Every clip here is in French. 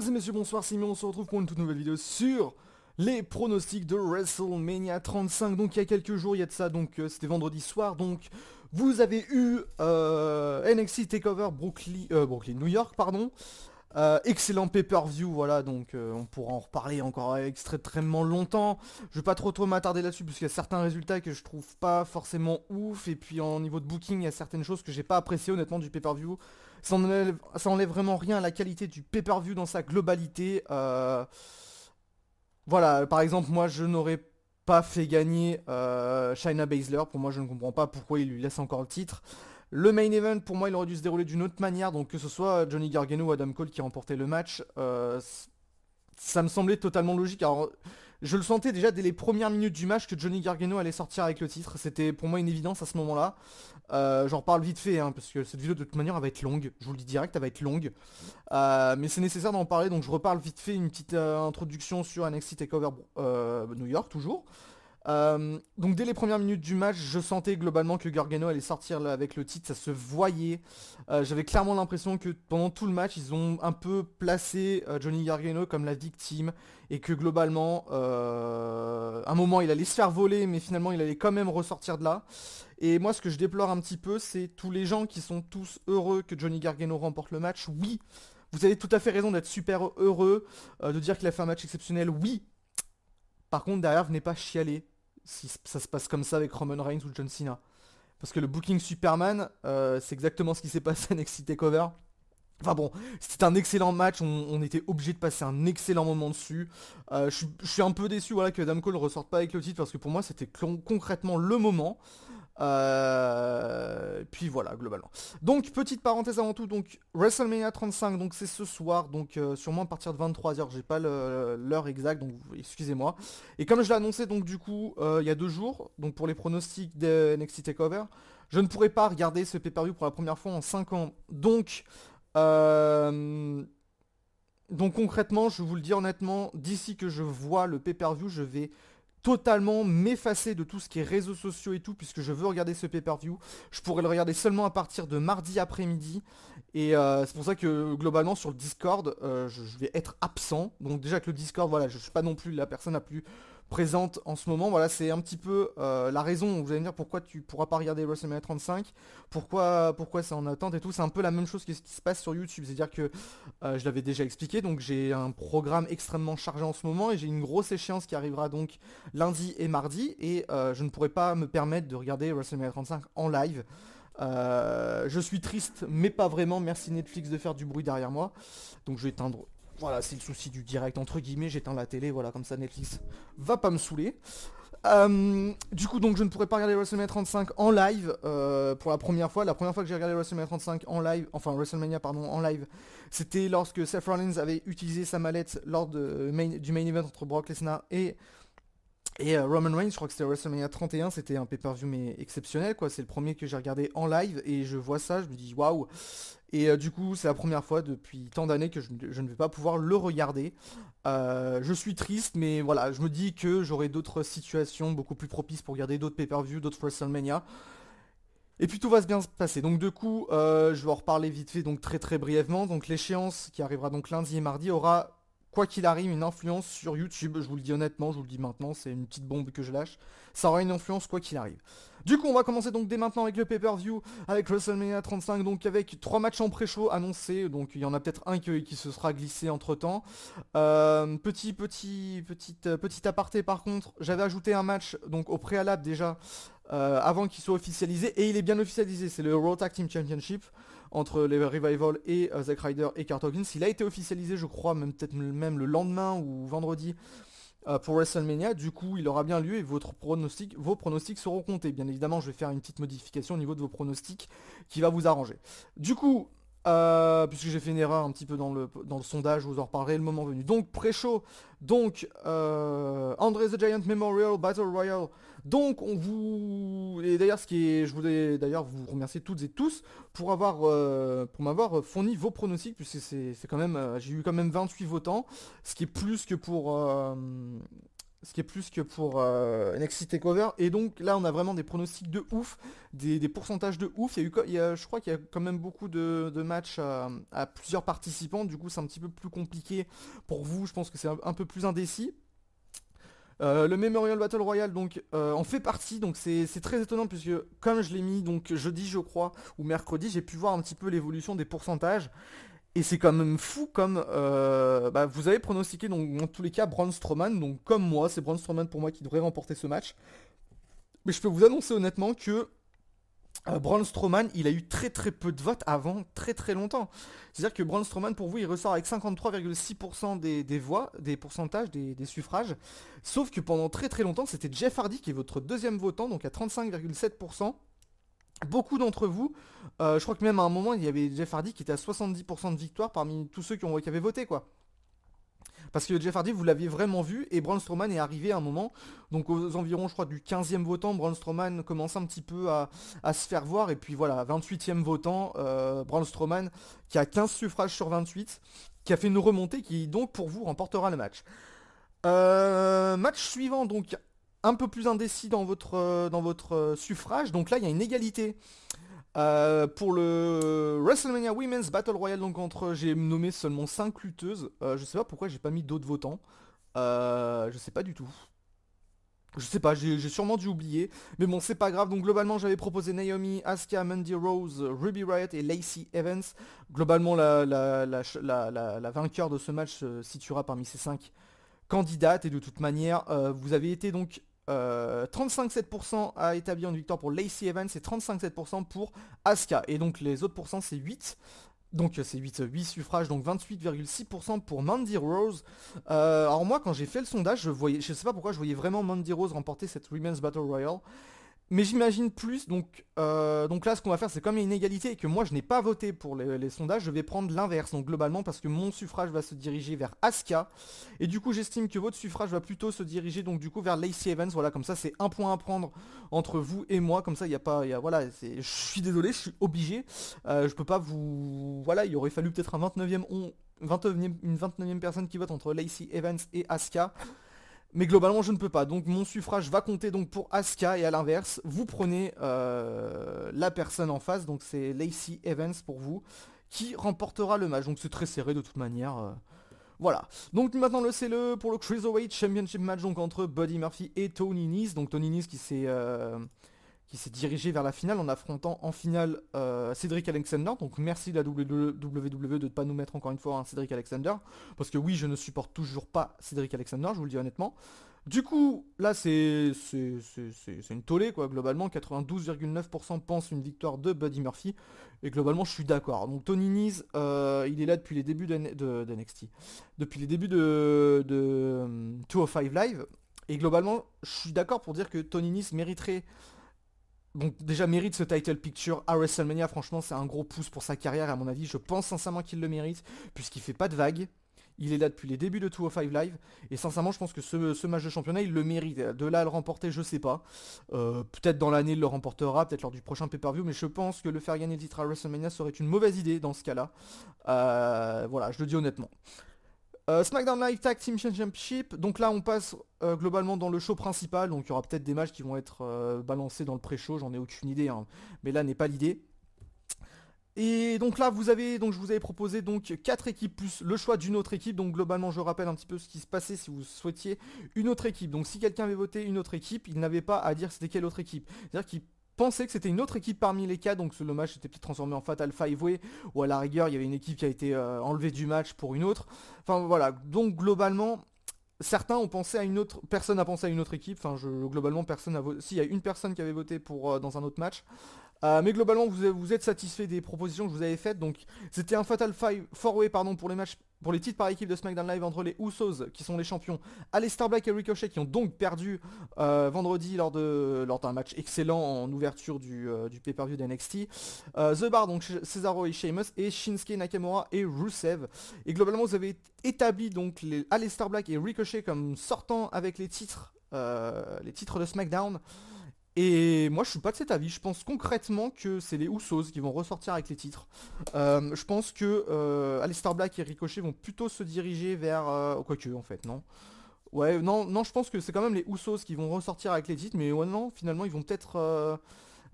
Mesdames et messieurs, bonsoir, c'est Simon, on se retrouve pour une toute nouvelle vidéo sur les pronostics de WrestleMania 35. Donc il y a quelques jours, il y a de ça, donc c'était vendredi soir, donc vous avez eu NXT TakeOver Brooklyn, New York, pardon. Excellent pay-per-view, voilà, donc on pourra en reparler encore extrêmement longtemps. Je vais pas trop m'attarder là-dessus, parce qu'il y a certains résultats que je trouve pas forcément ouf, et puis en niveau de booking, il y a certaines choses que j'ai pas appréciées honnêtement du pay-per-view. Ça enlève vraiment rien à la qualité du pay-per-view dans sa globalité. Voilà, par exemple, moi je n'aurais pas fait gagner Shayna Baszler. Pour moi, je ne comprends pas pourquoi il lui laisse encore le titre. Le main event, pour moi, il aurait dû se dérouler d'une autre manière. Donc que ce soit Johnny Gargano ou Adam Cole qui remportait le match, ça me semblait totalement logique. Alors, je le sentais déjà dès les premières minutes du match que Johnny Gargano allait sortir avec le titre. C'était pour moi une évidence à ce moment-là. J'en reparle vite fait, hein, parce que cette vidéo de toute manière elle va être longue. Je vous le dis direct, elle va être longue. Mais c'est nécessaire d'en parler, donc je reparle vite fait une petite introduction sur NXT TakeOver New York toujours. Donc dès les premières minutes du match, je sentais globalement que Gargano allait sortir là, avec le titre, ça se voyait. J'avais clairement l'impression que pendant tout le match, ils ont un peu placé Johnny Gargano comme la victime et que globalement, à un moment, il allait se faire voler, mais finalement, il allait quand même ressortir de là. Et moi, ce que je déplore un petit peu, c'est tous les gens qui sont tous heureux que Johnny Gargano remporte le match. Oui, vous avez tout à fait raison d'être super heureux, de dire qu'il a fait un match exceptionnel. Oui. Par contre, derrière, venez pas chialer si ça se passe comme ça avec Roman Reigns ou John Cena. Parce que le booking Superman, c'est exactement ce qui s'est passé à NXT TakeOver. Enfin bon, c'était un excellent match, on était obligé de passer un excellent moment dessus. Je suis un peu déçu voilà, que Adam Cole ne ressorte pas avec le titre parce que pour moi c'était concrètement le moment. Puis voilà, globalement. Donc, petite parenthèse avant tout, donc WrestleMania 35, donc c'est ce soir, donc sûrement à partir de 23h, j'ai pas l'heure exacte, donc excusez-moi. Et comme je l'ai annoncé, donc du coup, il y a 2 jours, donc pour les pronostics de NXT TakeOver, je ne pourrai pas regarder ce pay-per-view pour la première fois en 5 ans. Euh, donc concrètement, je vous le dis honnêtement, d'ici que je vois le pay-per-view, je vais totalement m'effacer de tout ce qui est réseaux sociaux et tout, puisque je veux regarder ce pay-per-view. Je pourrais le regarder seulement à partir de mardi après-midi. Et c'est pour ça que globalement sur le Discord, je vais être absent. Donc déjà que le Discord, voilà, je suis pas non plus la personne la plus présente en ce moment. Voilà, c'est un petit peu la raison. Vous allez me dire pourquoi tu pourras pas regarder WrestleMania 35, pourquoi c'est en attente et tout. C'est un peu la même chose que ce qui se passe sur YouTube. C'est-à-dire que je l'avais déjà expliqué, donc j'ai un programme extrêmement chargé en ce moment et j'ai une grosse échéance qui arrivera donc lundi et mardi et je ne pourrai pas me permettre de regarder WrestleMania 35 en live. Je suis triste mais pas vraiment, merci Netflix de faire du bruit derrière moi. Donc je vais éteindre, voilà c'est le souci du direct entre guillemets, j'éteins la télé, voilà comme ça Netflix va pas me saouler. Du coup donc je ne pourrais pas regarder WrestleMania 35 en live pour la première fois. La première fois que j'ai regardé WrestleMania 35 en live, enfin WrestleMania pardon en live, c'était lorsque Seth Rollins avait utilisé sa mallette lors du main event entre Brock Lesnar et Roman Reigns. Je crois que c'était WrestleMania 31, c'était un pay-per-view mais exceptionnel quoi, c'est le premier que j'ai regardé en live et je vois ça, je me dis waouh. Et du coup c'est la première fois depuis tant d'années que je ne vais pas pouvoir le regarder. Je suis triste mais voilà, je me dis que j'aurai d'autres situations beaucoup plus propices pour regarder d'autres pay-per-view, d'autres WrestleMania. Et puis tout va bien se passer. Donc du coup, je vais en reparler vite fait, donc très brièvement. Donc l'échéance qui arrivera donc lundi et mardi aura, quoi qu'il arrive, une influence sur YouTube. Je vous le dis honnêtement, je vous le dis maintenant, c'est une petite bombe que je lâche. Ça aura une influence quoi qu'il arrive. Du coup, on va commencer donc dès maintenant avec le pay-per-view, avec WrestleMania 35, donc avec 3 matchs en pré-show annoncés. Donc il y en a peut-être un qui se sera glissé entre temps. Petit aparté par contre, j'avais ajouté un match donc au préalable déjà avant qu'il soit officialisé, et il est bien officialisé, c'est le Raw Tag Team Championship entre les Revival et Zack Ryder et Kurt Hawkins. Il a été officialisé je crois même peut-être même le lendemain ou vendredi pour WrestleMania. Du coup il aura bien lieu et vos pronostics seront comptés. Bien évidemment je vais faire une petite modification au niveau de vos pronostics qui va vous arranger. Du coup puisque j'ai fait une erreur un petit peu dans le sondage, je vous en reparlerai le moment venu. Donc pré-show, donc Andre the Giant Memorial Battle Royale. Donc on vous... Et d'ailleurs je voulais d'ailleurs vous remercier toutes et tous pour m'avoir fourni vos pronostics, puisque c'est quand même... j'ai eu quand même 28 votants, ce qui est plus que pour Ce qui est plus que pour NXT TakeOver. Et donc là, on a vraiment des pronostics de ouf, des pourcentages de ouf. Je crois qu'il y a quand même beaucoup de matchs à plusieurs participants. Du coup, c'est un petit peu plus compliqué pour vous. Je pense que c'est un peu plus indécis. Le Memorial Battle Royale donc en fait partie, donc c'est très étonnant puisque comme je l'ai mis donc jeudi je crois ou mercredi, j'ai pu voir un petit peu l'évolution des pourcentages. Et c'est quand même fou comme bah, vous avez pronostiqué donc dans tous les cas Braun Strowman, donc comme moi, c'est Braun Strowman pour moi qui devrait remporter ce match. Mais je peux vous annoncer honnêtement que Braun Strowman, il a eu très très peu de votes avant très très longtemps. C'est-à-dire que Braun Strowman pour vous il ressort avec 53,6% des voix, des pourcentages, des suffrages. Sauf que pendant très très longtemps c'était Jeff Hardy qui est votre deuxième votant, donc à 35,7%. Beaucoup d'entre vous, je crois que même à un moment il y avait Jeff Hardy qui était à 70% de victoire parmi tous ceux qui avaient voté quoi. Parce que Jeff Hardy vous l'aviez vraiment vu et Braun Strowman est arrivé à un moment, donc aux environs je crois du 15e votant, Braun Strowman commence un petit peu à se faire voir et puis voilà, 28e votant, Braun Strowman qui a 15 suffrages sur 28, qui a fait une remontée qui donc pour vous remportera le match. Match suivant donc un peu plus indécis dans votre suffrage, donc là il y a une égalité. Pour le WrestleMania Women's Battle Royale, donc j'ai nommé seulement 5 lutteuses. Je sais pas pourquoi j'ai pas mis d'autres votants. Je sais pas du tout. Je sais pas, j'ai sûrement dû oublier. Mais bon, c'est pas grave. Donc globalement, j'avais proposé Naomi, Asuka, Mandy Rose, Ruby Riott et Lacey Evans. Globalement, la vainqueur de ce match se situera parmi ces 5 candidates. Et de toute manière, vous avez été donc 35,7% a établi une victoire pour Lacey Evans et 35,7% pour Asuka. Et donc les autres pourcents c'est 8. Donc c'est 8 suffrages, donc 28,6% pour Mandy Rose. Alors moi quand j'ai fait le sondage, je sais pas pourquoi je voyais vraiment Mandy Rose remporter cette Women's Battle Royale. Mais j'imagine plus, donc là ce qu'on va faire c'est comme il y a une égalité et que moi je n'ai pas voté pour les sondages, je vais prendre l'inverse, donc globalement parce que mon suffrage va se diriger vers Asuka, et du coup j'estime que votre suffrage va plutôt se diriger donc du coup vers Lacey Evans, voilà comme ça c'est un point à prendre entre vous et moi, comme ça il n'y a pas, voilà, je suis désolé, je suis obligé, je peux pas vous, voilà il aurait fallu peut-être un 29e, une 29e personne qui vote entre Lacey Evans et Asuka. Mais globalement je ne peux pas, donc mon suffrage va compter donc pour Asuka et à l'inverse, vous prenez la personne en face, donc c'est Lacey Evans pour vous, qui remportera le match, donc c'est très serré de toute manière. Voilà, donc maintenant c'est pour le Cruiserweight Championship match donc entre Buddy Murphy et Tony Nese, donc Tony Nese qui s'est dirigé vers la finale en affrontant en finale Cedric Alexander. Donc merci la WWE de ne pas nous mettre encore une fois un Cedric Alexander. Parce que oui, je ne supporte toujours pas Cedric Alexander, je vous le dis honnêtement. Du coup, là c'est une tollée quoi, globalement 92,9% pensent une victoire de Buddy Murphy. Et globalement je suis d'accord. Donc Tony Nese, il est là depuis les débuts de NXT. Depuis les débuts de 205 Live. Et globalement, je suis d'accord pour dire que Tony Nese mériterait, donc déjà mérite ce title picture à WrestleMania, franchement c'est un gros pouce pour sa carrière à mon avis, je pense sincèrement qu'il le mérite, puisqu'il fait pas de vagues, il est là depuis les débuts de 205 Live, et sincèrement je pense que ce match de championnat il le mérite, de là à le remporter je sais pas, peut-être dans l'année il le remportera, peut-être lors du prochain pay-per-view, mais je pense que le faire gagner le titre à WrestleMania serait une mauvaise idée dans ce cas-là, voilà je le dis honnêtement. SmackDown Live Tag Team Championship, donc là on passe globalement dans le show principal, donc il y aura peut-être des matchs qui vont être balancés dans le pré-show, j'en ai aucune idée, hein, mais là n'est pas l'idée. Et donc là je vous avais proposé donc 4 équipes plus le choix d'une autre équipe, donc globalement je rappelle un petit peu ce qui se passait si vous souhaitiez une autre équipe. Donc si quelqu'un avait voté une autre équipe, il n'avait pas à dire c'était quelle autre équipe. C'est-à-dire qu'il pensait que c'était une autre équipe parmi les 4, donc le match était peut-être transformé en Fatal 5-Way, ou à la rigueur il y avait une équipe qui a été enlevée du match pour une autre. Enfin voilà, donc globalement certains ont pensé à une autre, personne n'a pensé à une autre équipe, enfin globalement personne n'a voté, si il y a une personne qui avait voté pour dans un autre match. Mais globalement vous êtes satisfait des propositions que je vous avais faites, donc c'était un Fatal 4-Way pardon pour les matchs, pour les titres par équipe de SmackDown Live entre les Usos qui sont les champions, Aleister Black et Ricochet qui ont donc perdu vendredi lors d'un match excellent en ouverture du pay-per-view d'NXT, The Bar donc Cesaro et Sheamus, et Shinsuke Nakamura et Rusev. Et globalement vous avez établi donc les Aleister Black et Ricochet comme sortant avec les titres de SmackDown. Et moi je suis pas de cet avis, je pense concrètement que c'est les Usos qui vont ressortir avec les titres. Je pense que Aleister Black et Ricochet vont plutôt se diriger vers... quoique en fait non. Ouais, non, non, je pense que c'est quand même les Usos qui vont ressortir avec les titres, mais ouais, non, finalement, ils vont peut-être...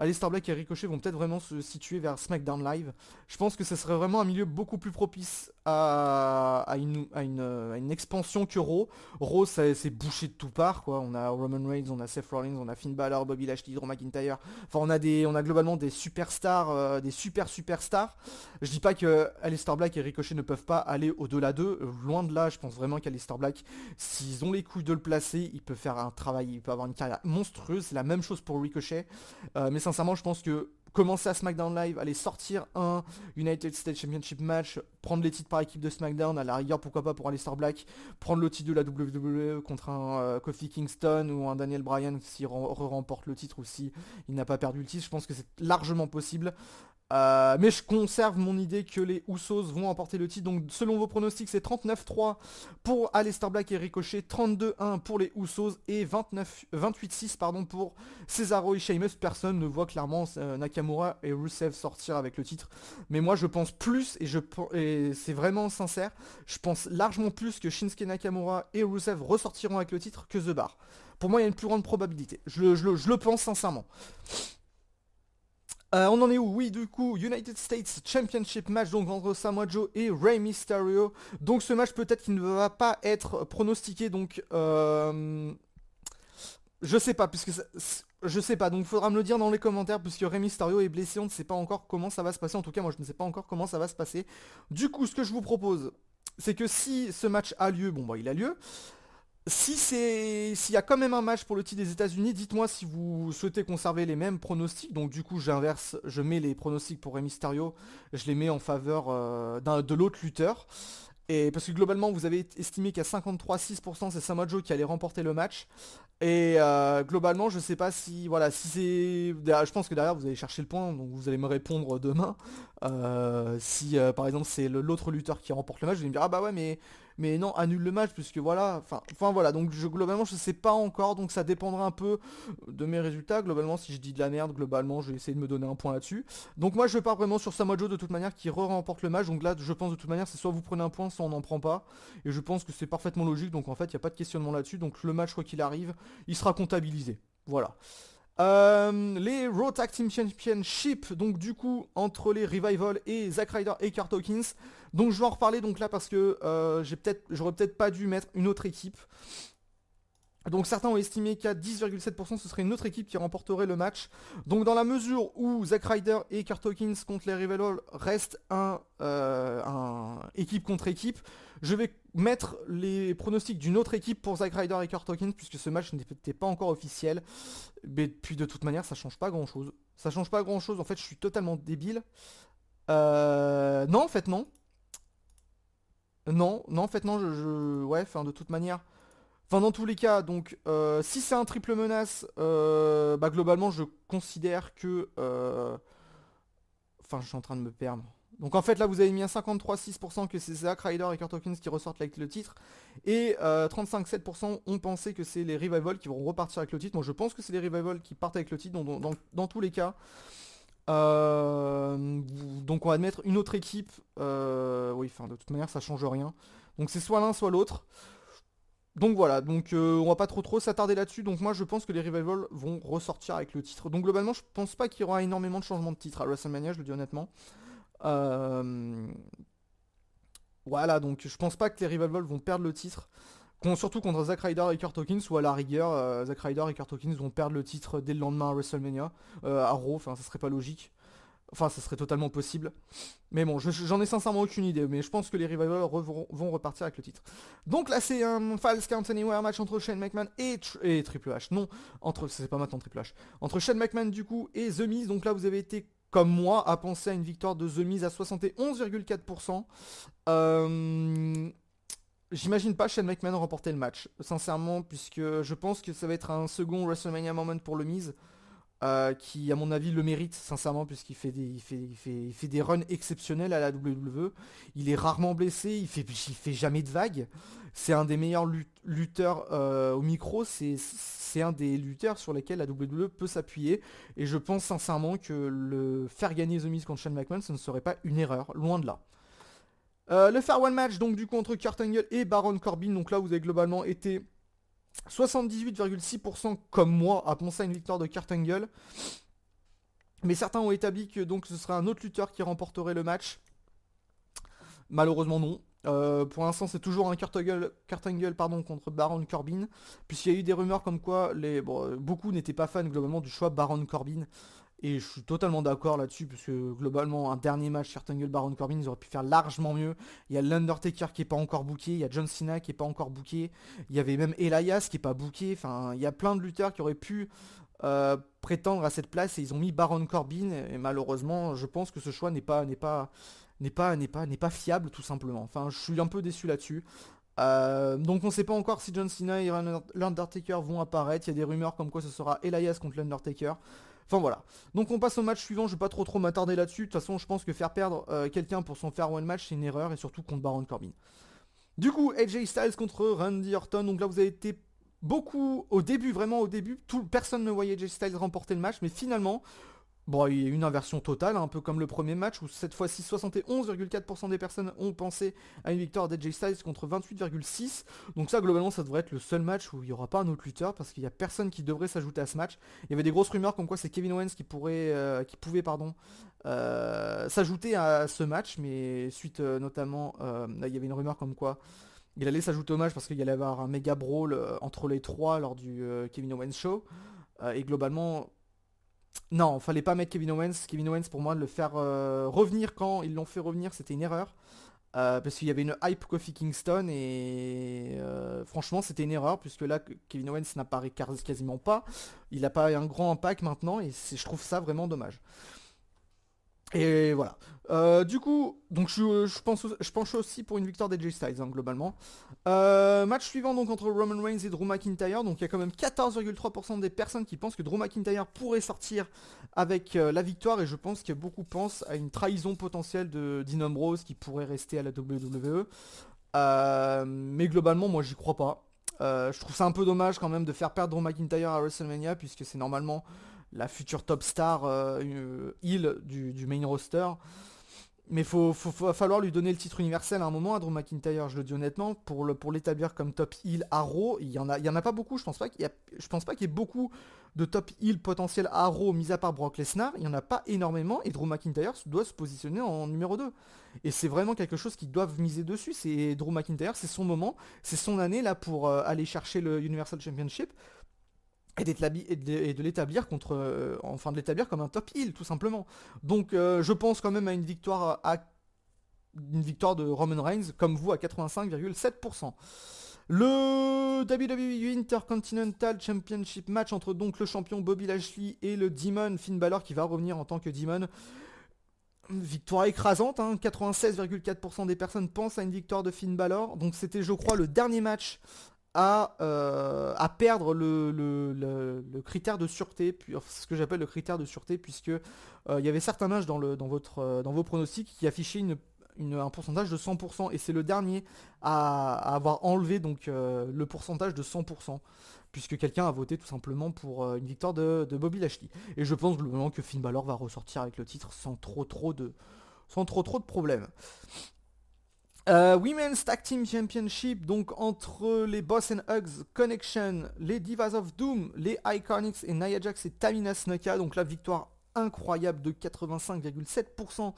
Aleister Black et Ricochet vont peut-être vraiment se situer vers SmackDown Live. Je pense que ce serait vraiment un milieu beaucoup plus propice à une expansion que Raw. Raw, c'est bouché de tout part, quoi. On a Roman Reigns, on a Seth Rollins, on a Finn Balor, Bobby Lashley, Drew McIntyre. Enfin, on a globalement des superstars, des superstars. Je dis pas que Aleister Black et Ricochet ne peuvent pas aller au-delà d'eux. Loin de là, je pense vraiment qu'Aleister Black, s'ils ont les couilles de le placer, il peut faire un travail, il peut avoir une carrière monstrueuse. C'est la même chose pour Ricochet. Mais sincèrement, je pense que commencer à SmackDown Live, aller sortir un United States Championship match, prendre les titres par équipe de SmackDown, à la rigueur pourquoi pas pour Aleister Black, prendre le titre de la WWE contre un Kofi Kingston ou un Daniel Bryan s'il remporte le titre ou si il n'a pas perdu le titre, je pense que c'est largement possible. Mais je conserve mon idée que les Usos vont emporter le titre. Donc selon vos pronostics, c'est 39-3 pour Aleister Black et Ricochet, 32-1 pour les Usos et 28-6 pardon, pour Cesaro et Sheamus. Personne ne voit clairement Nakamura et Rusev sortir avec le titre. Mais moi je pense plus, et c'est vraiment sincère, je pense largement plus que Shinsuke Nakamura et Rusev ressortiront avec le titre que The Bar. Pour moi il y a une plus grande probabilité. Je le pense sincèrement. On en est où? Oui, du coup, United States Championship match donc entre Samoa Joe et Rey Mysterio. Donc ce match peut-être qu'il ne va pas être pronostiqué, donc je sais pas, je sais pas, donc il faudra me le dire dans les commentaires, puisque Rey Mysterio est blessé, on ne sait pas encore comment ça va se passer. En tout cas, moi je ne sais pas encore comment ça va se passer. Du coup, ce que je vous propose, c'est que si ce match a lieu, bon bah il a lieu. S'il y a quand même un match pour le titre des États-Unis, dites-moi si vous souhaitez conserver les mêmes pronostics. Donc du coup j'inverse, je mets les pronostics pour Rey Mysterio, je les mets en faveur de l'autre lutteur. Et parce que globalement vous avez estimé qu'à 53,6% c'est Samoa Joe qui allait remporter le match. Et globalement je sais pas si voilà si c'est. Je pense que derrière vous allez chercher le point, donc vous allez me répondre demain. Si par exemple c'est l'autre lutteur qui remporte le match, vous allez me dire ah bah ouais mais non annule le match puisque voilà. Enfin voilà, donc globalement je sais pas encore, donc ça dépendra un peu de mes résultats. Globalement si je dis de la merde, globalement je vais essayer de me donner un point là-dessus. Donc moi je pars vraiment sur Samoa Joe de toute manière qui remporte le match. Donc là je pense de toute manière c'est soit vous prenez un point, soit on n'en prend pas. Et je pense que c'est parfaitement logique, donc en fait il n'y a pas de questionnement là-dessus. Donc le match quoi qu'il arrive, il sera comptabilisé. Voilà. Les Raw Tag Team Championship, donc du coup entre les Revival et Zack Ryder et Kurt Hawkins. Donc je vais en reparler donc là parce que j'aurais peut-être pas dû mettre une autre équipe. Donc certains ont estimé qu'à 10,7% ce serait une autre équipe qui remporterait le match. Donc dans la mesure où Zack Ryder et Kurt Hawkins contre les Revival restent un équipe contre équipe, je vais mettre les pronostics d'une autre équipe pour Zack Ryder et Kurt Hawkins puisque ce match n'était pas encore officiel. Mais puis de toute manière ça change pas grand chose. Ça change pas grand chose, en fait je suis totalement débile. Non en fait non. Non, non en fait non, ouais, enfin de toute manière. Enfin dans tous les cas, donc si c'est un triple menace, bah globalement je considère que... Enfin je suis en train de me perdre. Donc en fait là vous avez mis à 53,6% que c'est Zack Ryder et Kurt Hawkins qui ressortent avec le titre. Et 35,7% ont pensé que c'est les Revival qui vont repartir avec le titre. Moi je pense que c'est les Revival qui partent avec le titre dans tous les cas. Donc on va admettre une autre équipe. Oui, enfin de toute manière ça change rien. Donc c'est soit l'un soit l'autre. Donc voilà, donc on va pas trop s'attarder là-dessus. Donc moi je pense que les Revival vont ressortir avec le titre. Donc globalement je pense pas qu'il y aura énormément de changements de titre à WrestleMania, je le dis honnêtement. Voilà, donc je pense pas que les Revival vont perdre le titre. Surtout contre Zack Ryder et Kurt Hawkins, ou à la rigueur, Zack Ryder et Kurt Hawkins vont perdre le titre dès le lendemain à WrestleMania, à Raw, enfin ça serait pas logique. Enfin ça serait totalement possible. Mais bon, j'en ai sincèrement aucune idée, mais je pense que les Revival vont repartir avec le titre. Donc là c'est un Falls Count Anywhere match entre Shane McMahon et Triple H. Non, c'est pas maintenant Triple H. Entre Shane McMahon du coup et The Miz, donc là vous avez été comme moi à penser à une victoire de The Miz à 71,4%. J'imagine pas Shane McMahon remporter le match, sincèrement, puisque je pense que ça va être un second WrestleMania moment pour le Miz, qui à mon avis le mérite, sincèrement, puisqu'il fait il fait des runs exceptionnels à la WWE. Il est rarement blessé, il fait jamais de vagues. C'est un des meilleurs lutteurs au micro, c'est un des lutteurs sur lesquels la WWE peut s'appuyer. Et je pense sincèrement que le faire gagner The Miz contre Shane McMahon, ce ne serait pas une erreur, loin de là. Le Fair One match, donc du coup entre Kurt Angle et Baron Corbin, donc là vous avez globalement été 78,6% comme moi a pensé à une victoire de Kurt Angle. Mais certains ont établi que donc ce serait un autre lutteur qui remporterait le match. Malheureusement non. Pour l'instant c'est toujours un Kurt Angle pardon, contre Baron Corbin. Puisqu'il y a eu des rumeurs comme quoi beaucoup n'étaient pas fans globalement du choix Baron Corbin. Et je suis totalement d'accord là-dessus, parce que globalement, un dernier match Kurt Angle Baron Corbin, ils auraient pu faire largement mieux. Il y a l'Undertaker qui est pas encore booké, il y a John Cena qui est pas encore booké, il y avait même Elias qui est pas booké, enfin, il y a plein de lutteurs qui auraient pu prétendre à cette place et ils ont mis Baron Corbin, et malheureusement, je pense que ce choix n'est pas fiable tout simplement. Enfin, je suis un peu déçu là-dessus. Donc on sait pas encore si John Cena et l'Undertaker vont apparaître. Il y a des rumeurs comme quoi ce sera Elias contre l'Undertaker. Enfin voilà. Donc on passe au match suivant, je vais pas trop m'attarder là-dessus. De toute façon je pense que faire perdre quelqu'un pour son farewell match c'est une erreur, et surtout contre Baron Corbin. Du coup AJ Styles contre Randy Orton. Donc là vous avez été beaucoup au début, vraiment au début, personne ne voyait AJ Styles remporter le match, mais finalement bon, il y a eu une inversion totale, un peu comme le premier match, où cette fois-ci 71,4% des personnes ont pensé à une victoire d'AJ Styles contre 28,6%. Donc ça, globalement, ça devrait être le seul match où il n'y aura pas un autre lutteur, parce qu'il n'y a personne qui devrait s'ajouter à ce match. Il y avait des grosses rumeurs comme quoi c'est Kevin Owens qui pouvait s'ajouter à ce match, mais suite notamment, il y avait une rumeur comme quoi il allait s'ajouter au match parce qu'il allait y avoir un méga brawl entre les trois lors du Kevin Owens Show. Et globalement, non, fallait pas mettre Kevin Owens. Kevin Owens, pour moi, de le faire revenir quand ils l'ont fait revenir, c'était une erreur. Parce qu'il y avait une hype Kofi Kingston et franchement c'était une erreur, puisque là Kevin Owens n'apparaît quasiment pas. Il n'a pas un grand impact maintenant et je trouve ça vraiment dommage. Et voilà. Du coup, donc je penche aussi pour une victoire d'AJ Styles, hein, globalement. Match suivant donc entre Roman Reigns et Drew McIntyre. Donc il y a quand même 14,3% des personnes qui pensent que Drew McIntyre pourrait sortir avec la victoire. Et je pense que beaucoup pensent à une trahison potentielle de Dean Ambrose qui pourrait rester à la WWE. Mais globalement, moi j'y crois pas. Je trouve ça un peu dommage quand même de faire perdre Drew McIntyre à WrestleMania, puisque c'est normalement la future top star heel du main roster. Mais va falloir lui donner le titre universel à un moment à Drew McIntyre, je le dis honnêtement, pour l'établir comme top heel à Raw. Il y en a pas beaucoup, je pense pas qu'il y ait beaucoup de top heel potentiel à Raw, mis à part Brock Lesnar. Il y en a pas énormément, et Drew McIntyre doit se positionner en numéro 2. Et c'est vraiment quelque chose qu'ils doivent miser dessus. C'est Drew McIntyre, c'est son moment, c'est son année là pour aller chercher le Universal Championship. Et de l'établir de l'établir comme un top heel tout simplement. Donc je pense quand même à une victoire de Roman Reigns comme vous à 85,7%. Le WWE Intercontinental Championship match entre donc le champion Bobby Lashley et le Demon Finn Balor qui va revenir en tant que Demon. Victoire écrasante, hein, 96,4% des personnes pensent à une victoire de Finn Balor. Donc c'était je crois le dernier match à perdre le critère de sûreté, ce que j'appelle le critère de sûreté, puisque il y avait certains matchs dans vos pronostics qui affichaient un pourcentage de 100%, et c'est le dernier à avoir enlevé donc le pourcentage de 100%, puisque quelqu'un a voté tout simplement pour une victoire de Bobby Lashley. Et je pense globalement que Finn Balor va ressortir avec le titre sans trop de problèmes. Women's Tag Team Championship, donc entre les Boss and Hugs Connection, les Divas of Doom, les Iconics et Nia Jax et Tamina Snuka. Donc la victoire incroyable de 85,7%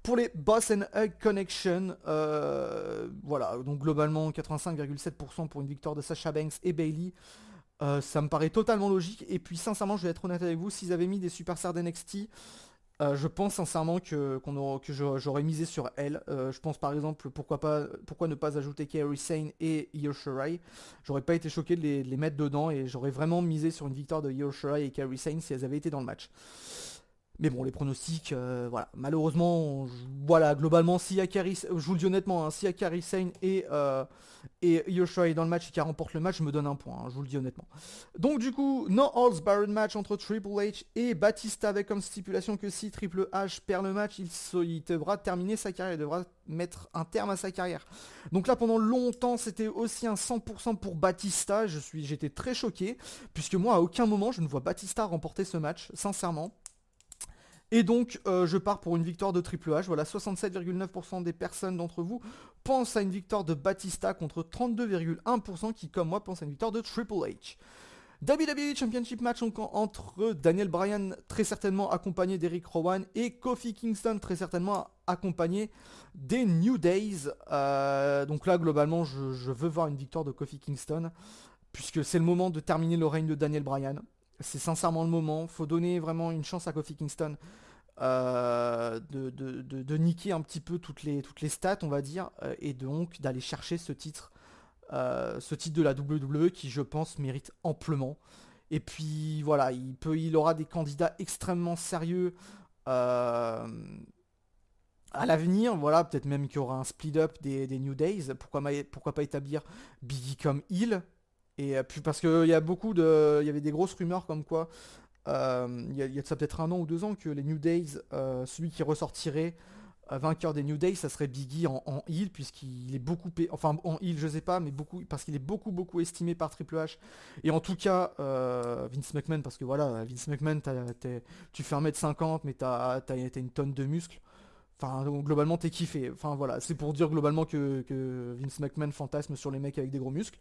pour les Boss and Hug Connection. Voilà, donc globalement 85,7% pour une victoire de Sasha Banks et Bayley. Ça me paraît totalement logique. Et puis sincèrement, je vais être honnête avec vous, s'ils avaient mis des superstars d'NXT, je pense sincèrement que j'aurais misé sur elle. Je pense par exemple pourquoi ne pas ajouter Kairi Sane et Io Shirai. J'aurais pas été choqué de les mettre dedans, et j'aurais vraiment misé sur une victoire de Io Shirai et Kairi Sane si elles avaient été dans le match. Mais bon, les pronostics, voilà, malheureusement, voilà, globalement, s'il y a Kairi, je vous le dis honnêtement, hein, s'il y a Kairi Sane et Io Shirai dans le match et qui remporte le match, je me donne un point, hein, je vous le dis honnêtement. Donc du coup, no holds barred match entre Triple H et Batista, avec comme stipulation que si Triple H perd le match, il devra terminer sa carrière, il devra mettre un terme à sa carrière. Donc là, pendant longtemps, c'était aussi un 100% pour Batista. J'étais très choqué, puisque moi, à aucun moment, je ne vois Batista remporter ce match, sincèrement. Et donc, je pars pour une victoire de Triple H. Voilà, 67,9% des personnes d'entre vous pensent à une victoire de Batista contre 32,1% qui, comme moi, pensent à une victoire de Triple H. WWE Championship match entre Daniel Bryan, très certainement accompagné d'Eric Rowan, et Kofi Kingston, très certainement accompagné des New Days. Donc là, globalement, je veux voir une victoire de Kofi Kingston, puisque c'est le moment de terminer le règne de Daniel Bryan. C'est sincèrement le moment. Faut donner vraiment une chance à Kofi Kingston de niquer un petit peu toutes les stats, on va dire, et donc d'aller chercher ce titre de la WWE qui, je pense, mérite amplement. Et puis voilà, il aura des candidats extrêmement sérieux à l'avenir. Voilà, peut-être même qu'il y aura un split-up des New Days. Pourquoi pas établir Biggie comme heel. Et puis parce qu'il y avait des grosses rumeurs comme quoi, il y a de ça peut-être 1 an ou 2 ans, que les New Days, celui qui ressortirait vainqueur des New Days, ça serait Biggie en heel, puisqu'il est beaucoup, enfin en heel je sais pas, mais beaucoup, parce qu'il est beaucoup estimé par Triple H. Et en tout cas, Vince McMahon, parce que voilà, Vince McMahon, tu fais 1m50, mais t'as une tonne de muscles. Enfin, donc, globalement, t'es kiffé. Enfin, voilà, c'est pour dire globalement que Vince McMahon fantasme sur les mecs avec des gros muscles.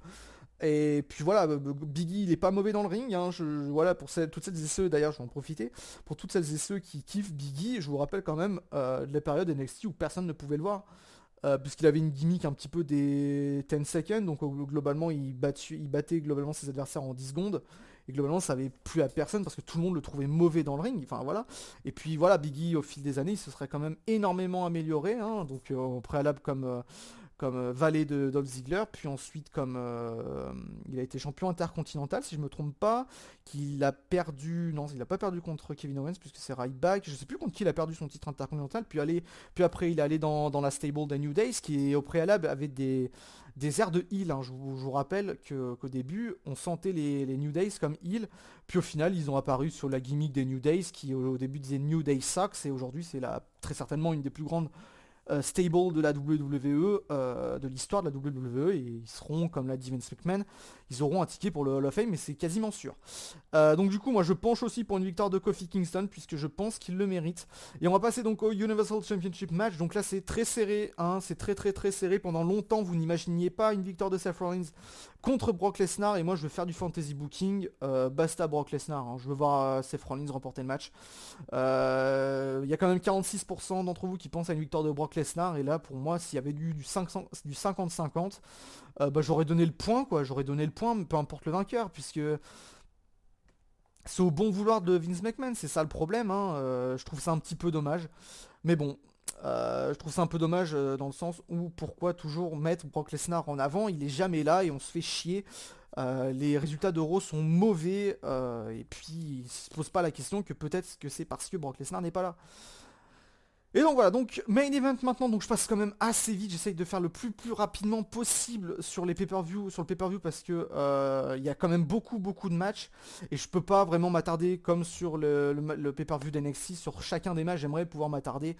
Et puis voilà, Biggie, il est pas mauvais dans le ring. Hein. Voilà, pour toutes celles et ceux, d'ailleurs, je vais en profiter. Pour toutes celles et ceux qui kiffent Biggie, je vous rappelle quand même de la période NXT où personne ne pouvait le voir. Puisqu'il avait une gimmick un petit peu des 10 seconds, donc globalement il battait globalement ses adversaires en 10 secondes, et globalement ça avait plu à personne parce que tout le monde le trouvait mauvais dans le ring, enfin voilà. Et puis voilà, Biggie au fil des années il se serait quand même énormément amélioré, hein, donc au préalable comme valet de Dolph Ziggler, puis ensuite comme il a été champion intercontinental si je me trompe pas, qu'il a perdu, non il a pas perdu contre Kevin Owens puisque c'est Ryback, je sais plus contre qui il a perdu son titre intercontinental, puis après il est allé dans la stable des New Days qui au préalable avait des airs de heel, hein. Je vous rappelle qu'au début on sentait les New Days comme heel, puis au final ils ont apparu sur la gimmick des New Days qui au début disait New Day Sucks, et aujourd'hui c'est très certainement une des plus grandes stable de la WWE, de l'histoire de la WWE, et ils seront, comme l'a dit Vince McMahon, ils auront un ticket pour le Hall of Fame, mais c'est quasiment sûr. Donc du coup, moi je penche aussi pour une victoire de Kofi Kingston, puisque je pense qu'il le mérite. Et on va passer donc au Universal Championship match, donc là c'est très serré, hein, c'est très serré. Pendant longtemps, vous n'imaginiez pas une victoire de Seth Rollins contre Brock Lesnar, et moi je veux faire du fantasy booking, basta Brock Lesnar, hein. Je veux voir Seth Rollins remporter le match. Il y a quand même 46% d'entre vous qui pensent à une victoire de Brock Lesnar, et là pour moi s'il y avait du 50-50, bah, j'aurais donné le point, quoi, peu importe le vainqueur, puisque c'est au bon vouloir de Vince McMahon, c'est ça le problème, hein. Je trouve ça un petit peu dommage, mais bon, je trouve ça un peu dommage dans le sens où pourquoi toujours mettre Brock Lesnar en avant, il est jamais là et on se fait chier. Les résultats d'Euro sont mauvais, et puis il se pose pas la question que peut-être que c'est parce que Brock Lesnar n'est pas là. Et donc voilà, donc main event maintenant, donc je passe quand même assez vite, j'essaye de faire le plus rapidement possible sur les pay-per-view, sur le pay-per-view, parce que il y a quand même beaucoup de matchs, et je peux pas vraiment m'attarder comme sur le pay-per-view d'NXT, sur chacun des matchs, j'aimerais pouvoir m'attarder.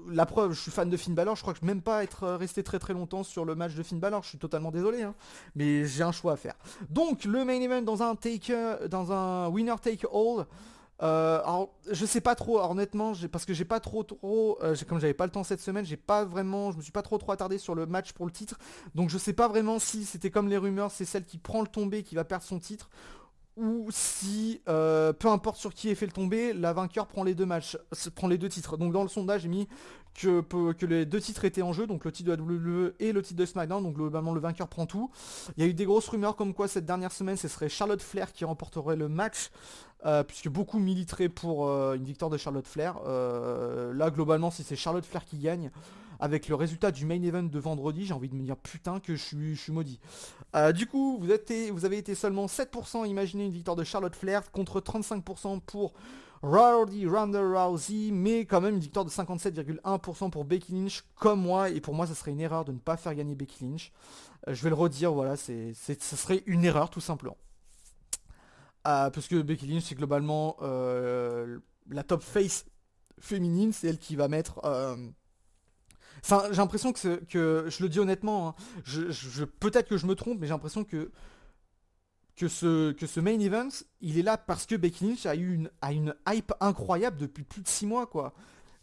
La preuve, je suis fan de Finn Balor, je crois que je peux même pas être resté très longtemps sur le match de Finn Balor, je suis totalement désolé, hein, mais j'ai un choix à faire. Donc le main event dans un winner take all. Alors je sais pas trop, alors, honnêtement, parce que j'ai pas trop comme j'avais pas le temps cette semaine, je me suis pas trop attardé sur le match pour le titre, donc je sais pas vraiment si c'était comme les rumeurs, c'est celle qui prend le tombé qui va perdre son titre, ou si, peu importe sur qui est fait le tombé, la vainqueur prend les deux matchs, prend les deux titres. Donc dans le sondage, j'ai mis que les deux titres étaient en jeu, donc le titre de la WWE et le titre de SmackDown, donc globalement le vainqueur prend tout. Il y a eu des grosses rumeurs comme quoi cette dernière semaine, ce serait Charlotte Flair qui remporterait le match, puisque beaucoup militeraient pour une victoire de Charlotte Flair. Là globalement, si c'est Charlotte Flair qui gagne, avec le résultat du main event de vendredi, j'ai envie de me dire putain que je suis maudit. Du coup, vous avez été seulement 7% à imaginer une victoire de Charlotte Flair contre 35% pour Ronda Rousey, mais quand même une victoire de 57,1% pour Becky Lynch comme moi, et pour moi ça serait une erreur de ne pas faire gagner Becky Lynch. Je vais le redire, voilà, ça serait une erreur tout simplement. Parce que Becky Lynch c'est globalement la top face féminine, c'est elle qui va mettre... J'ai l'impression que je le dis honnêtement, hein, peut-être que je me trompe, mais j'ai l'impression que que ce main event, il est là parce que Becky Lynch a une hype incroyable depuis plus de 6 mois, quoi.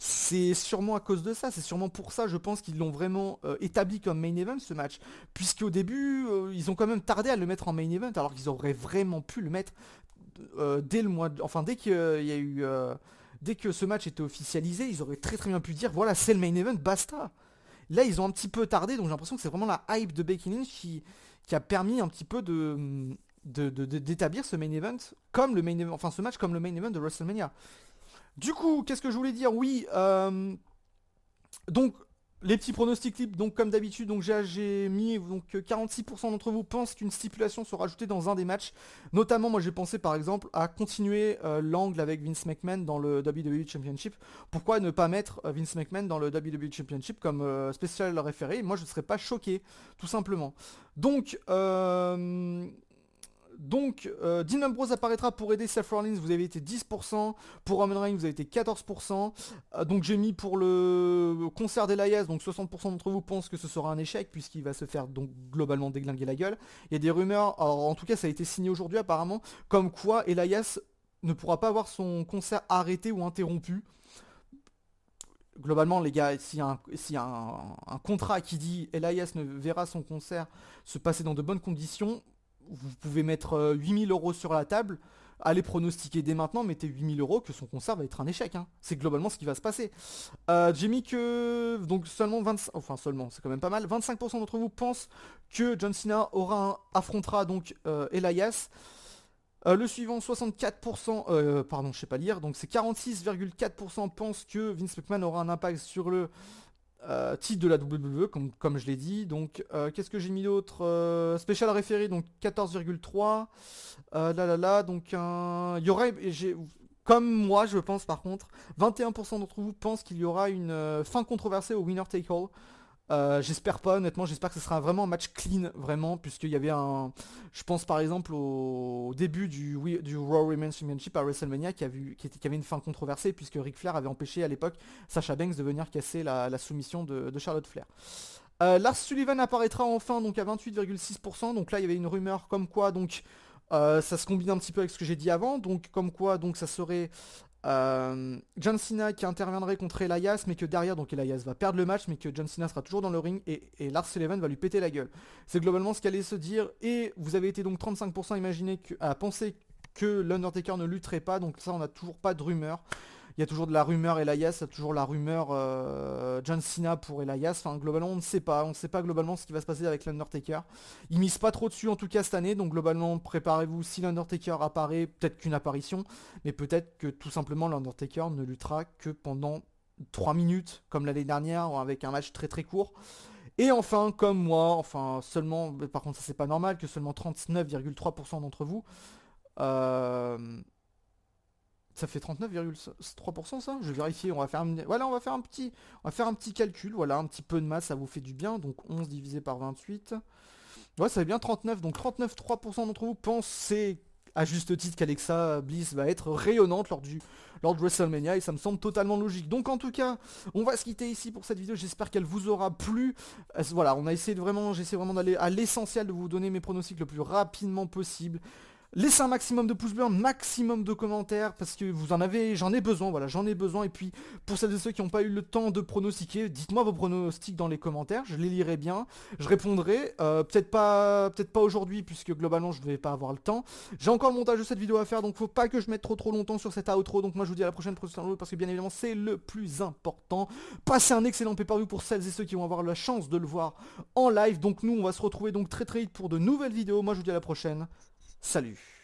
C'est sûrement à cause de ça, c'est sûrement pour ça, je pense qu'ils l'ont vraiment établi comme main event ce match. Puisqu'au début, ils ont quand même tardé à le mettre en main event, alors qu'ils auraient vraiment pu le mettre dès le mois... Enfin, dès qu'il y a eu... dès que ce match était officialisé, ils auraient très très bien pu dire, voilà, c'est le main event, basta. Là, ils ont un petit peu tardé, donc j'ai l'impression que c'est vraiment la hype de Becky Lynch qui a permis un petit peu d'établir ce main event comme le main event, enfin ce match comme le main event de WrestleMania. Du coup, qu'est-ce que je voulais dire? Oui, donc les petits pronostics libres, donc comme d'habitude, donc j'ai mis donc 46% d'entre vous pensent qu'une stipulation sera ajoutée dans un des matchs. Notamment, moi j'ai pensé par exemple à continuer l'angle avec Vince McMahon dans le WWE Championship. Pourquoi ne pas mettre Vince McMahon dans le WWE Championship comme spécial référé? Moi je ne serais pas choqué, tout simplement. Donc, Dean Ambrose apparaîtra pour aider Seth Rollins, vous avez été 10%, pour Roman Reigns vous avez été 14%, donc j'ai mis pour le concert d'Elias, donc 60% d'entre vous pensent que ce sera un échec, puisqu'il va se faire donc globalement déglinguer la gueule. Il y a des rumeurs, alors en tout cas ça a été signé aujourd'hui apparemment, comme quoi Elias ne pourra pas avoir son concert arrêté ou interrompu. Globalement les gars, s'il y a un contrat qui dit Elias ne verra son concert se passer dans de bonnes conditions, vous pouvez mettre 8000 € sur la table, allez pronostiquer dès maintenant, mettez 8000 € que son concert va être un échec, hein. C'est globalement ce qui va se passer. J'ai mis que, donc seulement 25, enfin seulement, c'est quand même pas mal, 25% d'entre vous pensent que John Cena affrontera donc Elias. Le suivant, 64%, pardon, je sais pas lire, donc c'est 46,4% pensent que Vince McMahon aura un impact sur le titre de la WWE, comme je l'ai dit. Donc qu'est-ce que j'ai mis d'autre? Special référé, donc 14,3. Donc il y aurait, comme moi je pense par contre, 21% d'entre vous pensent qu'il y aura une fin controversée au Winner Take All. J'espère pas, honnêtement, j'espère que ce sera vraiment un match clean, vraiment, puisqu'il y avait je pense par exemple au début du Raw Women's Championship à WrestleMania qui avait une fin controversée, puisque Ric Flair avait empêché à l'époque Sasha Banks de venir casser la soumission de Charlotte Flair. Lars Sullivan apparaîtra enfin donc à 28,6%, donc là il y avait une rumeur comme quoi donc ça se combine un petit peu avec ce que j'ai dit avant, donc comme quoi donc ça serait John Cena qui interviendrait contre Elias, mais que derrière donc Elias va perdre le match, mais que John Cena sera toujours dans le ring et Lars Sullivan va lui péter la gueule. C'est globalement ce qu'allait se dire, et vous avez été donc 35% à penser que l'Undertaker ne lutterait pas, donc ça on n'a toujours pas de rumeur. Il y a toujours de la rumeur Elias, il y a toujours la rumeur John Cena pour Elias. Enfin, globalement, on ne sait pas. On ne sait pas globalement ce qui va se passer avec l'Undertaker. Ils misent pas trop dessus en tout cas cette année. Donc globalement, préparez-vous. Si l'Undertaker apparaît, peut-être qu'une apparition. Mais peut-être que tout simplement l'Undertaker ne luttera que pendant 3 minutes, comme l'année dernière, avec un match très très court. Et enfin, comme moi, enfin seulement, par contre ça c'est pas normal, que seulement 39,3% d'entre vous... Ça fait 39,3% ça? Je vais vérifier, on va faire voilà, on va faire un petit calcul, voilà, un petit peu de maths, ça vous fait du bien, donc 11 divisé par 28. Ouais, ça fait bien 39, donc 39,3% d'entre vous pensent, à juste titre, qu'Alexa Bliss va être rayonnante lors de WrestleMania, et ça me semble totalement logique. Donc en tout cas, on va se quitter ici pour cette vidéo, j'espère qu'elle vous aura plu. Voilà, j'essaie vraiment d'aller à l'essentiel, de vous donner mes pronostics le plus rapidement possible. Laissez un maximum de pouces bleus, un maximum de commentaires, parce que j'en ai besoin, voilà, j'en ai besoin. Et puis, pour celles et ceux qui n'ont pas eu le temps de pronostiquer, dites-moi vos pronostics dans les commentaires, je les lirai bien, je répondrai, peut-être pas aujourd'hui, puisque globalement je ne vais pas avoir le temps. J'ai encore le montage de cette vidéo à faire, donc faut pas que je mette trop longtemps sur cette outro, donc moi je vous dis à la prochaine, parce que bien évidemment c'est le plus important. Passez un excellent pay-per-view pour celles et ceux qui vont avoir la chance de le voir en live, donc nous on va se retrouver donc très vite pour de nouvelles vidéos. Moi je vous dis à la prochaine. Salut!